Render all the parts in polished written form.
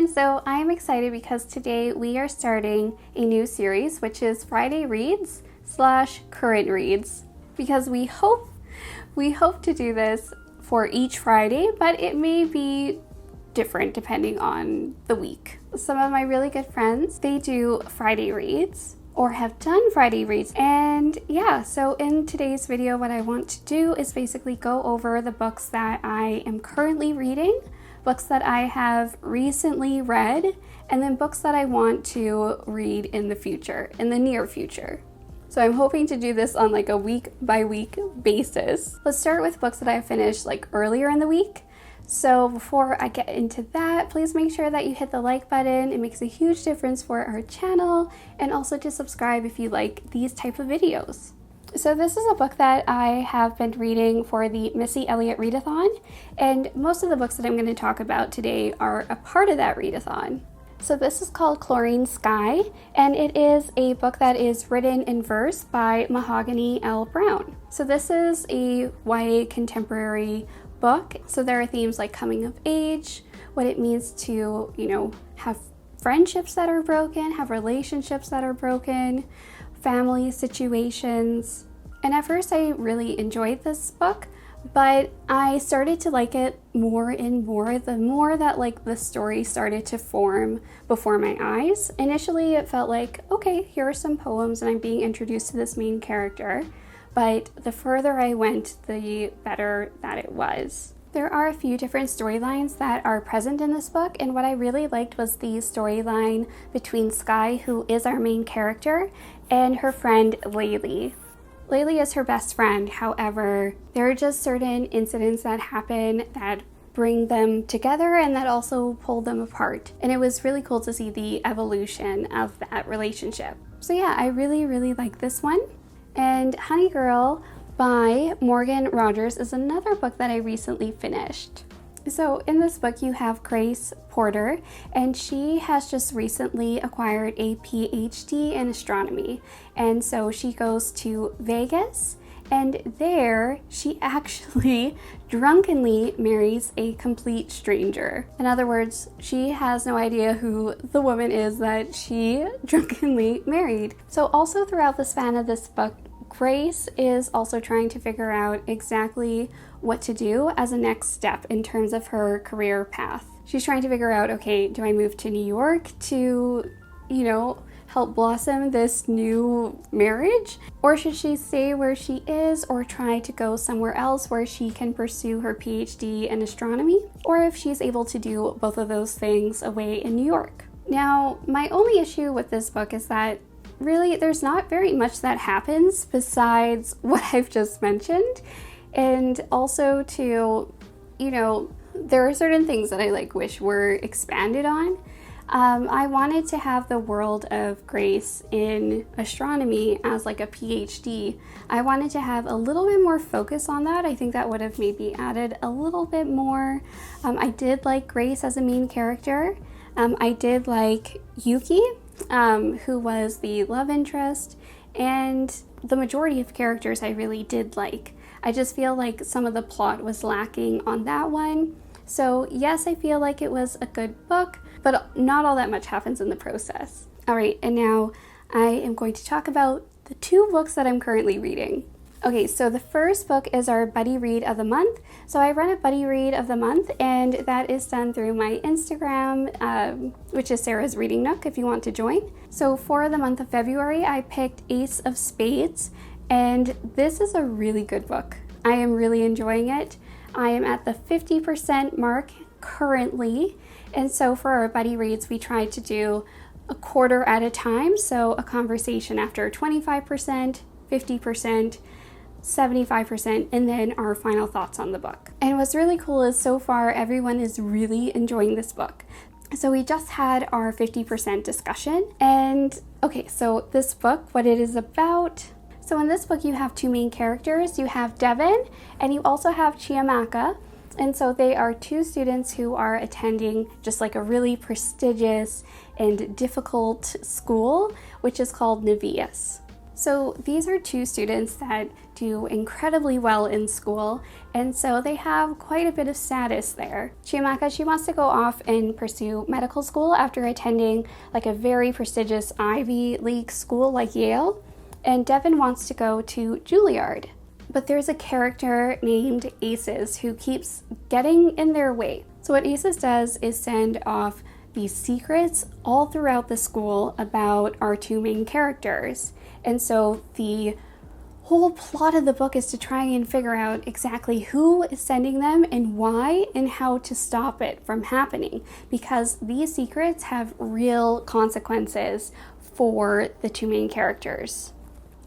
everyone, so I am excited because today we are starting a new series, which is Friday Reads / Current Reads, because we hope to do this for each Friday, but it may be different depending on the week. Some of my really good friends, they do Friday Reads or have done Friday Reads, and yeah, so in today's video what I want to do is basically go over the books that I am currently reading, books that I have recently read, and then books that I want to read in the future, in the near future. So I'm hoping to do this on like a week by week basis. Let's start with books that I finished like earlier in the week. So before I get into that, please make sure that you hit the like button. It makes a huge difference for our channel, and also to subscribe if you like these type of videos. So this is a book that I have been reading for the Missy Elliott Readathon, and most of the books that I'm going to talk about today are a part of that readathon. So this is called Chlorine Sky, and it is a book that is written in verse by Mahogany L. Browne. So this is a YA contemporary book. So there are themes like coming of age, what it means to, have friendships that are broken, have relationships that are broken, family situations. And at first I really enjoyed this book, but I started to like it more and more the more that the story started to form before my eyes. Initially it felt like, okay, here are some poems and I'm being introduced to this main character, but the further I went, the better that it was. There are a few different storylines that are present in this book, and what I really liked was the storyline between Sky, who is our main character, and her friend Laylee. Laylee is her best friend, however, there are just certain incidents that happen that bring them together and that also pull them apart. And it was really cool to see the evolution of that relationship. So yeah, I really like this one. And Honey Girl by Morgan Rogers is another book that I recently finished. So in this book you have Grace Porter, and she has just recently acquired a PhD in astronomy, and so she goes to Vegas, and there she actually drunkenly marries a complete stranger. In other words, she has no idea who the woman is that she drunkenly married. So also throughout the span of this book, Grace is also trying to figure out exactly what to do as a next step in terms of her career path. She's trying to figure out, okay, do I move to New York to, help blossom this new marriage? Or should she stay where she is or try to go somewhere else where she can pursue her PhD in astronomy? Or if she's able to do both of those things away in New York. Now, my only issue with this book is that really there's not very much that happens besides what I've just mentioned. And also to, there are certain things that I wish were expanded on. I wanted to have the world of Grace in astronomy as a PhD. I wanted to have a little bit more focus on that. I think that would have maybe added a little bit more. I did like Grace as a main character. I did like Yuki, who was the love interest, and the majority of characters I really did like. I just feel like some of the plot was lacking on that one. So yes, I feel like it was a good book, but not all that much happens in the process. Alright, and now I am going to talk about the two books that I'm currently reading. Okay, so the first book is our Buddy Read of the Month. So I run a Buddy Read of the Month, and that is done through my Instagram, which is Sarah's Reading Nook if you want to join. So for the month of February, I picked Ace of Spades, and this is a really good book. I am really enjoying it. I am at the 50% mark currently, and so for our Buddy Reads, we try to do a quarter at a time, so a conversation after 25%, 50%, 75%, and then our final thoughts on the book. And what's really cool is so far everyone is really enjoying this book. So we just had our 50% discussion, and okay, so this book, what it is about. So in this book you have two main characters. You have Devin and you also have Chiamaka, and so they are two students who are attending just a really prestigious and difficult school, which is called Navias. So these are two students that do incredibly well in school, and so they have quite a bit of status there. Chiamaka, she wants to go off and pursue medical school after attending like a very prestigious Ivy League school like Yale, and Devin wants to go to Juilliard. But there's a character named Aces who keeps getting in their way. So what Aces does is send off these secrets all throughout the school about our two main characters. And so the whole plot of the book is to try and figure out exactly who is sending them and why and how to stop it from happening, because these secrets have real consequences for the two main characters.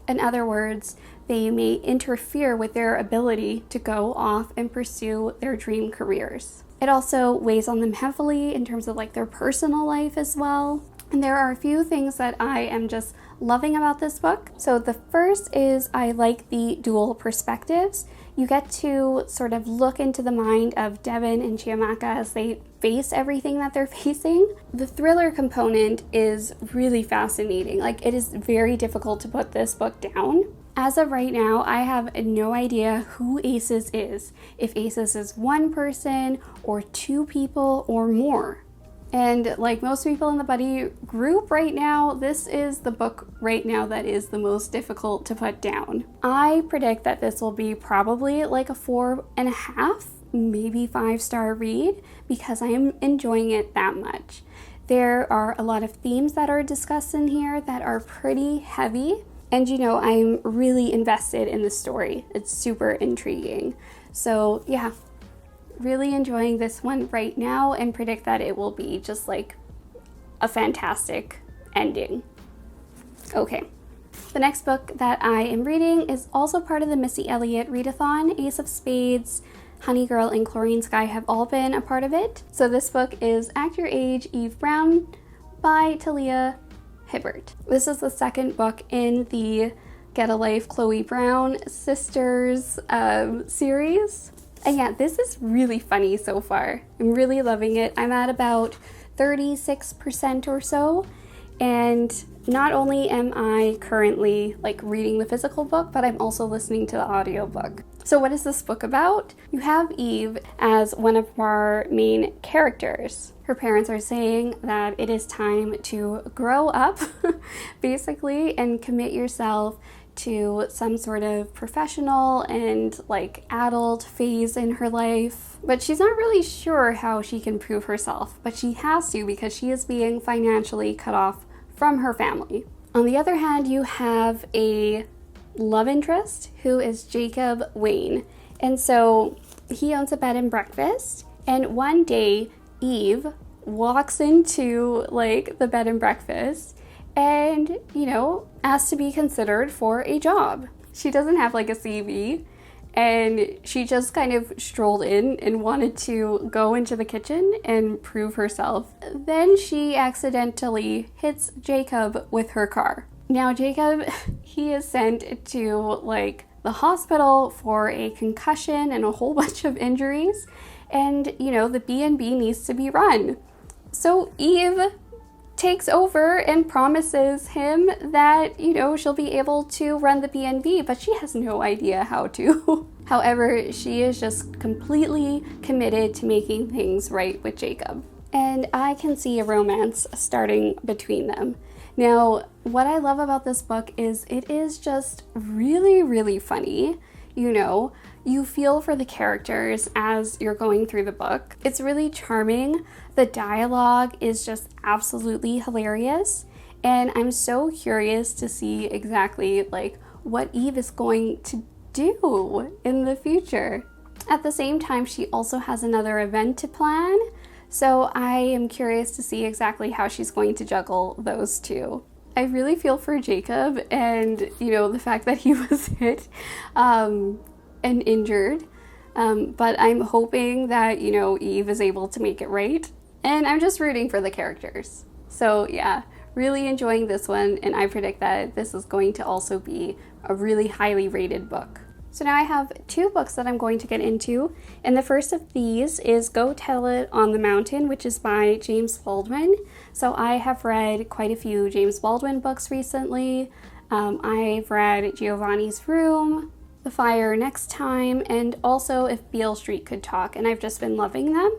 In other words, they may interfere with their ability to go off and pursue their dream careers. It also weighs on them heavily in terms of like their personal life as well. And there are a few things that I am just loving about this book. So the first is I like the dual perspectives. You get to sort of look into the mind of Devin and Chiamaka as they face everything that they're facing. The thriller component is really fascinating. Like, it is very difficult to put this book down. As of right now, I have no idea who Aces is, if Aces is one person or two people or more. And like most people in the buddy group right now, this is the book right now that is the most difficult to put down. I predict that this will be probably like a 4.5, maybe 5-star read, because I am enjoying it that much. There are a lot of themes that are discussed in here that are pretty heavy. And you know, I'm really invested in the story. It's super intriguing. So yeah, really enjoying this one right now and predict that it will be just like a fantastic ending. Okay. The next book that I am reading is also part of the Missy Elliott readathon. Ace of Spades, Honey Girl, and Chlorine Sky have all been a part of it. So this book is Act Your Age, Eve Brown by Talia Hibbert. This is the second book in the Get a Life Chloe Brown sisters series. And yeah, this is really funny so far. I'm really loving it. I'm at about 36% or so. And not only am I currently like reading the physical book, but I'm also listening to the audiobook. So what is this book about? You have Eve as one of our main characters. Her parents are saying that it is time to grow up, basically, and commit yourself to some sort of professional and like adult phase in her life. But she's not really sure how she can prove herself, but she has to because she is being financially cut off from her family. On the other hand, you have a love interest who is Jacob Wayne. And so he owns a bed and breakfast, and one day Eve walks into like the bed and breakfast and, you know, asks to be considered for a job. She doesn't have like a CV, and she just kind of strolled in and wanted to go into the kitchen and prove herself. Then she accidentally hits Jacob with her car. Now Jacob, he is sent to like the hospital for a concussion and a whole bunch of injuries, and you know, the B&B needs to be run. So Eve takes over and promises him that, you know, she'll be able to run the B&B, but she has no idea how to. However, she is just completely committed to making things right with Jacob. And I can see a romance starting between them. Now, what I love about this book is it is just really, really funny. You know, you feel for the characters as you're going through the book. It's really charming. The dialogue is just absolutely hilarious. And I'm so curious to see exactly like what Eve is going to do in the future. At the same time, she also has another event to plan. So I am curious to see exactly how she's going to juggle those two. I really feel for Jacob and, you know, the fact that he was hit and injured. But I'm hoping that, you know, Eve is able to make it right. And I'm just rooting for the characters. So yeah, really enjoying this one. And I predict that this is going to also be a really highly rated book. So now I have two books that I'm going to get into. And the first of these is Go Tell It on the Mountain, which is by James Baldwin. So I have read quite a few James Baldwin books recently. I've read Giovanni's Room, The Fire Next Time, and also If Beale Street Could Talk, and I've just been loving them.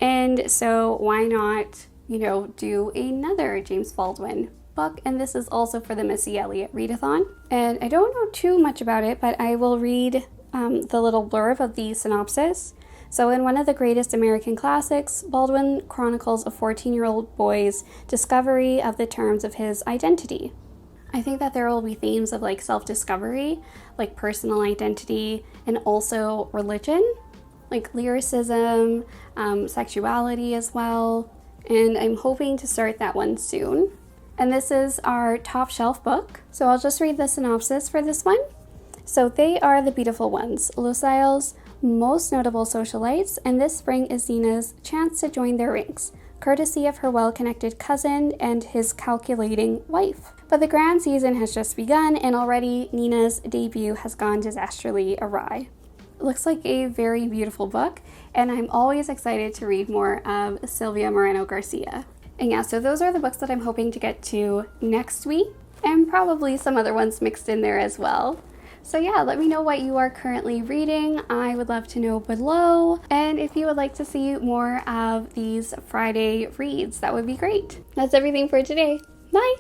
And so why not, do another James Baldwin book? And this is also for the Missy Elliott Readathon. And I don't know too much about it, but I will read the little blurb of the synopsis. So in one of the greatest American classics, Baldwin chronicles a 14-year-old boy's discovery of the terms of his identity. I think that there will be themes of self-discovery, personal identity, and also religion, lyricism, sexuality as well. And I'm hoping to start that one soon. And this is our top shelf book. So I'll just read the synopsis for this one. So they are the beautiful ones, Lucile's most notable socialites, and this spring is Nina's chance to join their ranks, courtesy of her well-connected cousin and his calculating wife. But the grand season has just begun, and already Nina's debut has gone disastrously awry. It looks like a very beautiful book, and I'm always excited to read more of Silvia Moreno Garcia. And yeah, so those are the books that I'm hoping to get to next week, and probably some other ones mixed in there as well. So yeah, let me know what you are currently reading. I would love to know below. And if you would like to see more of these Friday reads, that would be great. That's everything for today. Bye!